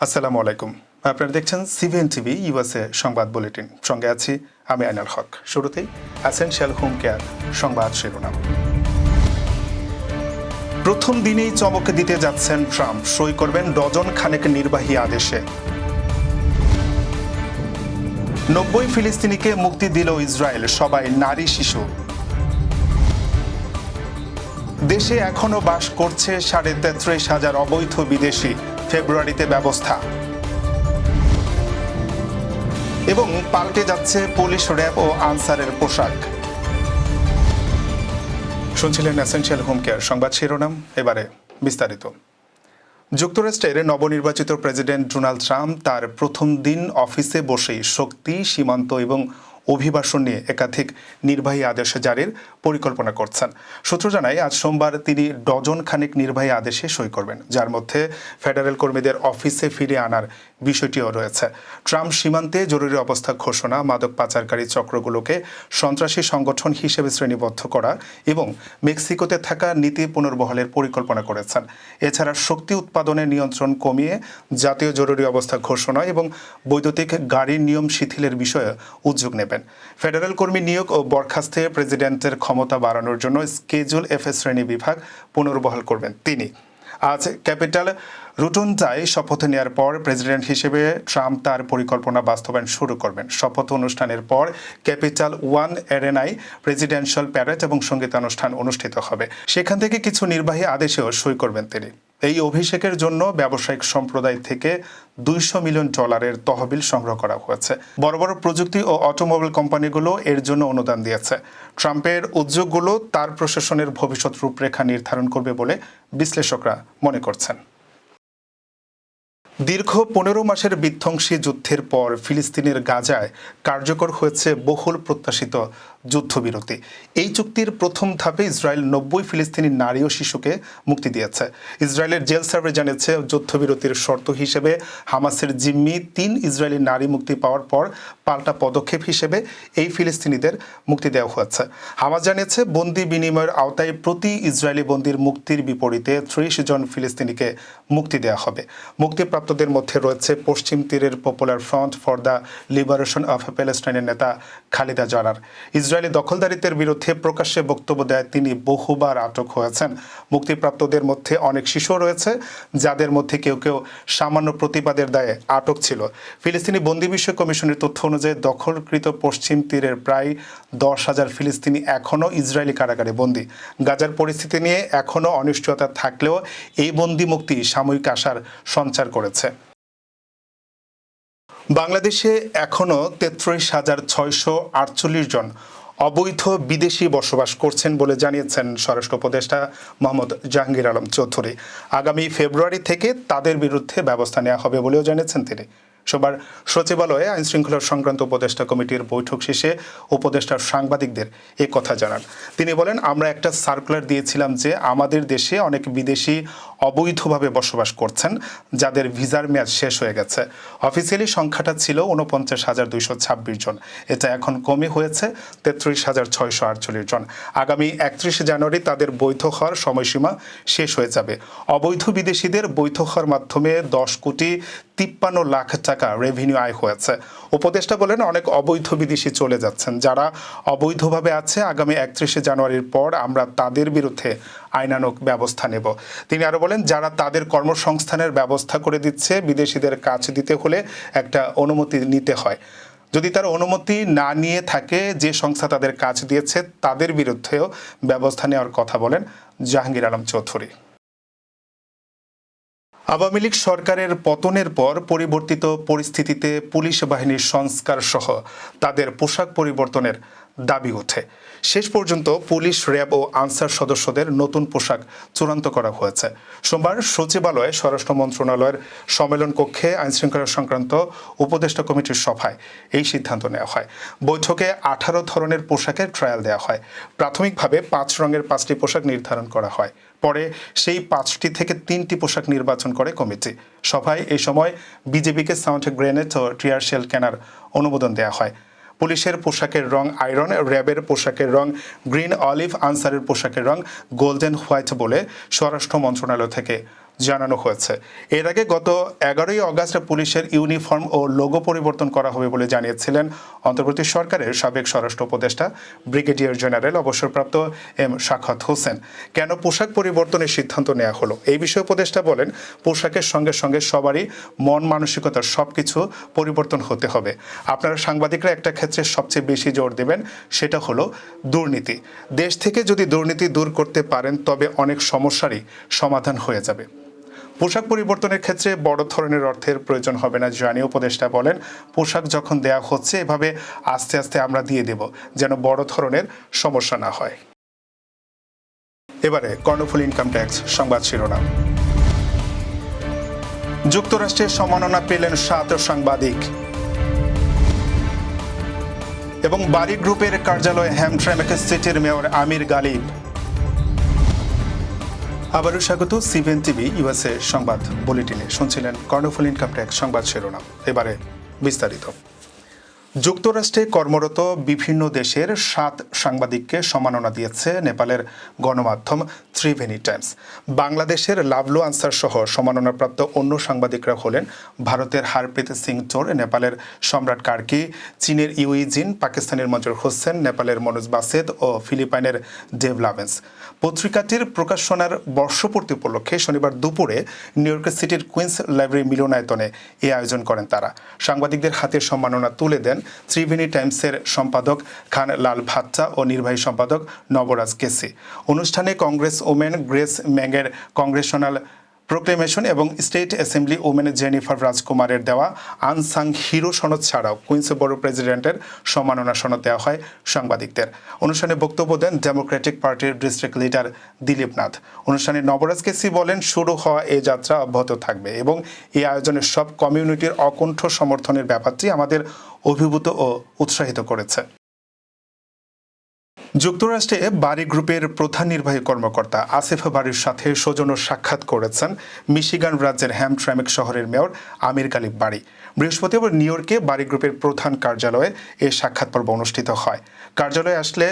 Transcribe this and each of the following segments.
আসসালামু আলাইকুম। আপনারা দেখছেন সিভিএন টিভি ইউএসএ সংবাদ বুলেটিন। সঙ্গে আছি আমি আইনাল হক। শুরুতেই এসেনশিয়াল হোম কেয়ার সংবাদ শিরোনাম। প্রথম দিনেই চমক দিতে যাচ্ছেন ট্রাম্প, সই করবেন ডজন খানেক নির্বাহী আদেশে। 90 ফিলিস্তিনিকে মুক্তি দিল ইসরায়েল, সবাই নারী শিশু। দেশে এখনো বাস করছে 33,500 অবৈধ বিদেশি, ফেব্রুয়ারিতে ব্যবস্থা। এবং পাল্টে যাচ্ছে পুলিশ, র্যাব ও আনসারের পোশাক। শুনছিলেন এসেনশিয়াল হোম কেয়ার সংবাদ শিরোনাম, এবারে বিস্তারিত। যুক্তরাষ্ট্রের নবনির্বাচিত প্রেসিডেন্ট ডোনাল্ড ট্রাম্প তার প্রথম দিন অফিসে বসেই শক্তি, সীমান্ত এবং অভিবাসন নিয়ে একাধিক নির্বাহী আদেশ জারির পরিকল্পনা করছেন। সূত্র জানায় আজ সোমবার তিনি ডজন খানেক নির্বাহী আদেশে সই করবেন, যার মধ্যে ফেডারেল কর্মীদের অফিসে ফিরে আনার বিষয়টিও রয়েছে। ট্রাম্প সীমান্তে জরুরি অবস্থা ঘোষণা, মাদক পাচারকারী চক্রগুলোকে সন্ত্রাসী সংগঠন হিসেবে শ্রেণীবদ্ধ করা এবং মেক্সিকোতে থাকা নীতি পুনর্বহালের পরিকল্পনা করেছেন। এছাড়া শক্তি উৎপাদনের নিয়ন্ত্রণ কমিয়ে জাতীয় জরুরি অবস্থা ঘোষণা এবং বৈদ্যুতিক গাড়ির নিয়ম শিথিলের বিষয়ে উদ্যোগ নেবেন। ফেডারেল কর্মী নিয়োগ ও বরখাস্তে প্রেসিডেন্টের ক্ষমতা বাড়ানোর জন্য স্কেজুল এফ শ্রেণী বিভাগ পুনর্বহাল করবেন তিনি। আজ ক্যাপিটাল রোটুন্ডায় শপথ নেওয়ার পর প্রেসিডেন্ট হিসেবে ট্রাম্প তার পরিকল্পনা বাস্তবায়ন শুরু করবেন। শপথ অনুষ্ঠানের পর ক্যাপিটাল ওয়ান এরেনায় প্রেসিডেন্সিয়াল প্যারেড এবং সঙ্গীতানুষ্ঠান অনুষ্ঠিত হবে। সেখান থেকে কিছু নির্বাহী আদেশেও সই করবেন তিনি। এই অভিষেকের জন্য ব্যবসায়িক সম্প্রদায় থেকে $200 মিলিয়ন তহবিল সংগ্রহ করা হয়েছে। বড় বড় প্রযুক্তি ও অটোমোবাইল কোম্পানিগুলো এর জন্য অনুদান দিয়েছে। ট্রাম্পের উদ্যোগগুলো তার প্রশাসনের ভবিষ্যৎ রূপরেখা নির্ধারণ করবে বলে বিশ্লেষকরা মনে করছেন। দীর্ঘ 15 মাসের বিধ্বংসী যুদ্ধের পর ফিলিস্তিনের গাজায় কার্যকর হয়েছে বহুল প্রত্যাশিত যুদ্ধবিরতি। এই চুক্তির প্রথম ধাপে ইসরায়েল 90 ফিলিস্তিনি নারী ও শিশুকে মুক্তি দিয়েছে। ইসরায়েলের জেল সার্ভে জানিয়েছে, যুদ্ধবিরতির শর্ত হিসেবে হামাসের জিম্মি 3 ইসরায়েলি নারী মুক্তি পাওয়ার পর পাল্টা পদক্ষেপ হিসেবে এই ফিলিস্তিনিদের মুক্তি দেওয়া হয়েছে। হামাস জানিয়েছে, বন্দি বিনিময়ের আওতায় প্রতি ইসরায়েলি বন্দির মুক্তির বিপরীতে 30 জন ফিলিস্তিনিকে মুক্তি দেওয়া হবে। মুক্তিপ্রাপ্তদের মধ্যে রয়েছে পশ্চিম তীরের popular front for the liberation of প্যালেস্টাইনের নেতা খালিদা জারার। ইসরায়েলি দখলদারিত্বের বিরুদ্ধে প্রকাশ্যে বক্তব্য দেয় তিনি বহুবার আটক হয়েছেন। মুক্তিপ্রাপ্তদের মধ্যে অনেক শিশু রয়েছে, যাদের মধ্যে কেউ কেউ সামান্য প্রতিবাদের দায়ে আটক ছিল। ফিলিস্তিনি বন্দি বিষয় কমিশনের তথ্য অনুযায়ী দখলকৃত পশ্চিম তীরের প্রায় 10,000 ফিলিস্তিনি এখনও ইসরায়েলি কারাগারে বন্দী। গাজার পরিস্থিতি নিয়ে এখনও অনিশ্চয়তা থাকলেও এই বন্দি মুক্তি সাময়িক আশার সঞ্চার করেছে। বাংলাদেশে এখনও 33,648 জন অবৈধ বিদেশি বসবাস করছেন বলে জানিয়েছেন স্বরাষ্ট্র উপদেষ্টা মোহাম্মদ জাহাঙ্গীর আলম চৌধুরী। আগামী ফেব্রুয়ারি থেকে তাদের বিরুদ্ধে ব্যবস্থা নেওয়া হবে বলেও জানিয়েছেন তিনি। সোমবার সচিবালয়ে আইনশৃঙ্খলা সংক্রান্ত উপদেষ্টা কমিটির বৈঠক শেষে উপদেষ্টা সাংবাদিকদের এ কথা জানান। তিনি বলেন, আমরা একটা সার্কুলার দিয়েছিলাম যে আমাদের দেশে অনেক বিদেশি অবৈধভাবে বসবাস করছেন, যাদের ভিসার মেয়াদ শেষ হয়ে গেছে। অফিসিয়ালি সংখ্যাটা ছিল 49,226 জন। এটা এখন কমে হয়েছে 33,648 জন। আগামী 31 জানুয়ারি তাদের বৈধ হওয়ার সময়সীমা শেষ হয়ে যাবে। অবৈধ বিদেশিদের বৈধ হওয়ার মাধ্যমে 10,53 লাখ টাকা রেভিনিউ আয় হয়েছে। উপদেষ্টা বলেন, অনেক অবৈধ বিদেশি চলে যাচ্ছেন। যারা অবৈধভাবে আছে, আগামী 31 জানুয়ারির পর আমরা তাদের বিরুদ্ধে আইনানুগ ব্যবস্থা নেব। তিনি আরো বলেন, যারা তাদের কর্মসংস্থানের ব্যবস্থা করে দিচ্ছে, বিদেশিদের কাজ দিতে হলে একটা অনুমতি নিতে হয়। যদি তার অনুমতি না নিয়ে থাকে, যে সংস্থা তাদের কাজ দিয়েছে তাদের বিরুদ্ধেও ব্যবস্থা নেওয়ার কথা বলেন জাহাঙ্গীর আলম চৌধুরী। আওয়ামী লীগ সরকারের পতনের পর পরিবর্তিত পরিস্থিতিতে পুলিশ বাহিনীর সংস্কার সহ তাদের পোশাক পরিবর্তনের দাবি ওঠে। শেষ পর্যন্ত পুলিশ, র্যাব ও আনসার সদস্যদের নতুন পোশাক চূড়ান্ত করা হয়েছে। সোমবার সচিবালয়ে স্বরাষ্ট্র মন্ত্রণালয়ের সম্মেলন কক্ষে আইনশৃঙ্খলা সংক্রান্ত উপদেষ্টা কমিটির সভায় এই সিদ্ধান্ত নেওয়া হয়। বৈঠকে 18 ধরনের পোশাকের ট্রায়াল দেওয়া হয়। প্রাথমিকভাবে 5 রঙের 5টি পোশাক নির্ধারণ করা হয়। পরে সেই 5টি থেকে 3টি পোশাক নির্বাচন করে কমিটি। সভায় এই সময় বিজেপিকে সাউন্ড গ্রেনেড ও টিয়ার শেল কেনার অনুমোদন দেওয়া হয়। পুলিশের পোশাকের রং আয়রন, র্যাবের পোশাকের রং গ্রিন অলিভ, আনসারের পোশাকের রং গোল্ডেন হোয়াইট বলে স্বরাষ্ট্র মন্ত্রণালয় থেকে জানানো হয়েছে। এর আগে গত 11ই আগস্ট পুলিশের ইউনিফর্ম ও লোগো পরিবর্তন করা হবে বলে জানিয়েছিলেন অন্তর্বর্তী সরকারের সাবেক স্বরাষ্ট্র উপদেষ্টা ব্রিগেডিয়ার জেনারেল অবসরপ্রাপ্ত এম সাখাওয়াত হোসেন। কেন পোশাক পরিবর্তনের সিদ্ধান্ত নেওয়া হলো এই বিষয়ে উপদেষ্টা বলেন, পোশাকের সঙ্গে সঙ্গে সবারই মন মানসিকতার সবকিছু পরিবর্তন হতে হবে। আপনারা সাংবাদিকরা একটা ক্ষেত্রে সবচেয়ে বেশি জোর দেবেন, সেটা হলো দুর্নীতি। দেশ থেকে যদি দুর্নীতি দূর করতে পারেন তবে অনেক সমস্যারই সমাধান হয়ে যাবে। পোশাক পরিবর্তনের ক্ষেত্রে বড় ধরনের অর্থের প্রয়োজন হবে না জানিয়ে উপদেষ্টা বলেন, পোশাক যখন দেয়া হচ্ছে এভাবে আস্তে আস্তে আমরা দিয়ে দেব, যেন বড় ধরনের সমস্যা না হয়। এবারে কর্ণফুলী ইনকাম ট্যাক্স সংবাদ শিরোনাম। যুক্তরাষ্ট্রের সম্মাননা পেলেন 7 সাংবাদিক এবং বারি গ্রুপের কার্যালয়ে হ্যামট্রামেক সিটির মেয়র আমির গালিব। আবারও স্বাগত সিবিএন টিভি ইউএসএ সংবাদ বুলেটিনে। শুনছিলেন কর্ণফুলী ইনকাম ট্যাক্স সংবাদ শিরোনাম। এবারে বিস্তারিত। যুক্তরাষ্ট্রে কর্মরত বিভিন্ন দেশের 7 সাংবাদিককে সম্মাননা দিয়েছে নেপালের গণমাধ্যম ত্রিভেণী টাইমস। বাংলাদেশের লাভলু আনসার সহ সম্মাননাপ্রাপ্ত অন্য সাংবাদিকরা হলেন ভারতের হারপ্রীত সিং চোর, নেপালের সম্রাট কার্কি, চীনের ইউইজিন, পাকিস্তানের মঞ্জুর হোসেন, নেপালের মনোজ বাসেদ ও ফিলিপাইনের ডেভ লাভেন্স। পত্রিকাটির প্রকাশনার বর্ষপূর্তি উপলক্ষে শনিবার দুপুরে নিউ ইয়র্ক সিটির কুইন্স লাইব্রেরি মিলনায়তনে এই আয়োজন করেন তারা। সাংবাদিকদের হাতে সম্মাননা তুলে দেন ত্রিভেণী টাইমসের সম্পাদক খান লাল ভাট্টা ও নির্বাহী সম্পাদক নবরাজ কেসি। অনুষ্ঠানে কংগ্রেস ওমেন গ্রেস ম্যাগের কংগ্রেশনাল প্রোক্লেমেশন এবং স্টেট অ্যাসেম্বলি ওমেন জেনিফার রাজকুমারের দেওয়া আনসাং হিরো সনদ ছাড়াও কুইন্স বড় প্রেসিডেন্টের সম্মাননা সনদ দেওয়া হয় সাংবাদিকদের। অনুষ্ঠানে বক্তব্য দেন ডেমোক্রেটিক পার্টির ডিস্ট্রিক্ট লিডার দিলীপ নাথ। অনুষ্ঠানে নবরাজ কেসি বলেন, শুরু হওয়া এই যাত্রা অব্যাহত থাকবে এবং এই আয়োজনের সব কমিউনিটির অকুণ্ঠ সমর্থনের ব্যাপারটি আমাদের অভিভূত ও উৎসাহিত করেছে। যুক্তরাষ্ট্রে বারি গ্রুপের প্রধান নির্বাহী কর্মকর্তা আসিফ বারির সাথে সৌজন্য সাক্ষাৎ করেছেন মিশিগান রাজ্যের হ্যামট্রামেক শহরের মেয়র আমির গালিব বারি। বৃহস্পতিবার নিউ ইয়র্কে বারি গ্রুপের প্রধান কার্যালয়ে এই সাক্ষাৎ পর্ব অনুষ্ঠিত হয়। কার্যালয়ে আসলে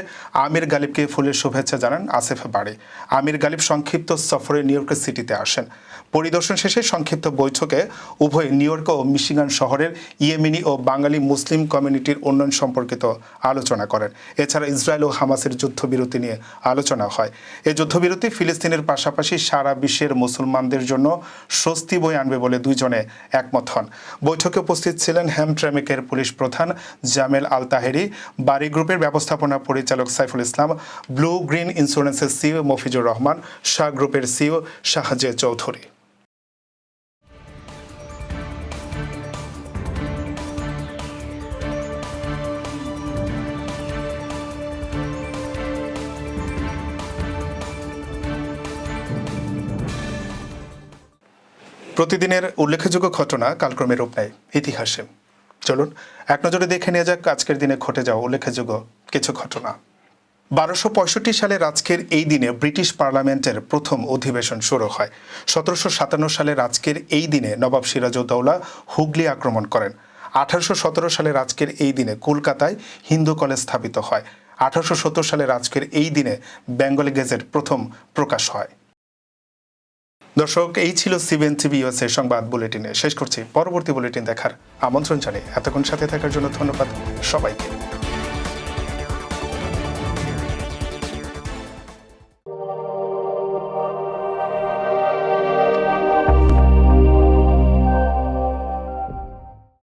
আমির গালিবকে ফুলের শুভেচ্ছা জানান আসিফ বারি। আমির গালিব সংক্ষিপ্ত সফরে নিউ ইয়র্ক সিটিতে আসেন। পরিদর্শন শেষে সংক্ষিপ্ত বৈঠকে উভয় নিউ ইয়র্ক ও মিশিগান শহরের ইয়েমেনি ও বাঙালি মুসলিম কমিউনিটির উন্নয়ন সম্পর্কিত আলোচনা করেন। এছাড়া ইসরায়েল ও হামাসের যুদ্ধবিরতি নিয়ে আলোচনা হয়। এই যুদ্ধবিরতি ফিলিস্তিনের পাশাপাশি সারা বিশ্বের মুসলমানদের জন্য স্বস্তি বয়ে আনবে বলে দুইজনে একমত হন। বৈঠকে উপস্থিত ছিলেন হ্যামট্রামেকের পুলিশ প্রধান জামেল আল তাহেরি, বারি গ্রুপের ব্যবস্থাপনা পরিচালক সাইফুল ইসলাম, ব্লু গ্রিন ইন্স্যুরেন্সের সিইও মফিজুর রহমান, শাহ গ্রুপের সিইও শাহজে চৌধুরী। প্রতিদিনের উল্লেখযোগ্য ঘটনা কালক্রমে রূপ নেয় ইতিহাসে। চলুন এক নজরে দেখে নেওয়া যাক আজকের দিনে ঘটে যাওয়া উল্লেখযোগ্য কিছু ঘটনা। 1265 সালের আজকের এই দিনে ব্রিটিশ পার্লামেন্টের প্রথম অধিবেশন শুরু হয়। 1757 সালের আজকের এই দিনে নবাব সিরাজউদ্দৌলা হুগলি আক্রমণ করেন। 1817 সালের আজকের এই দিনে কলকাতায় হিন্দু কলেজ স্থাপিত হয়। 1870 সালের আজকের এই দিনে বেঙ্গলি গেজেট প্রথম প্রকাশ হয়। দর্শক, এই ছিল সিবিএন টিভি ইউএসএ সংবাদ বুলেটিনে। শেষ করছি। পরবর্তী বুলেটিন দেখার আমন্ত্রণ জানিয়ে এতক্ষণ সাথে থাকার জন্য ধন্যবাদ সবাইকে।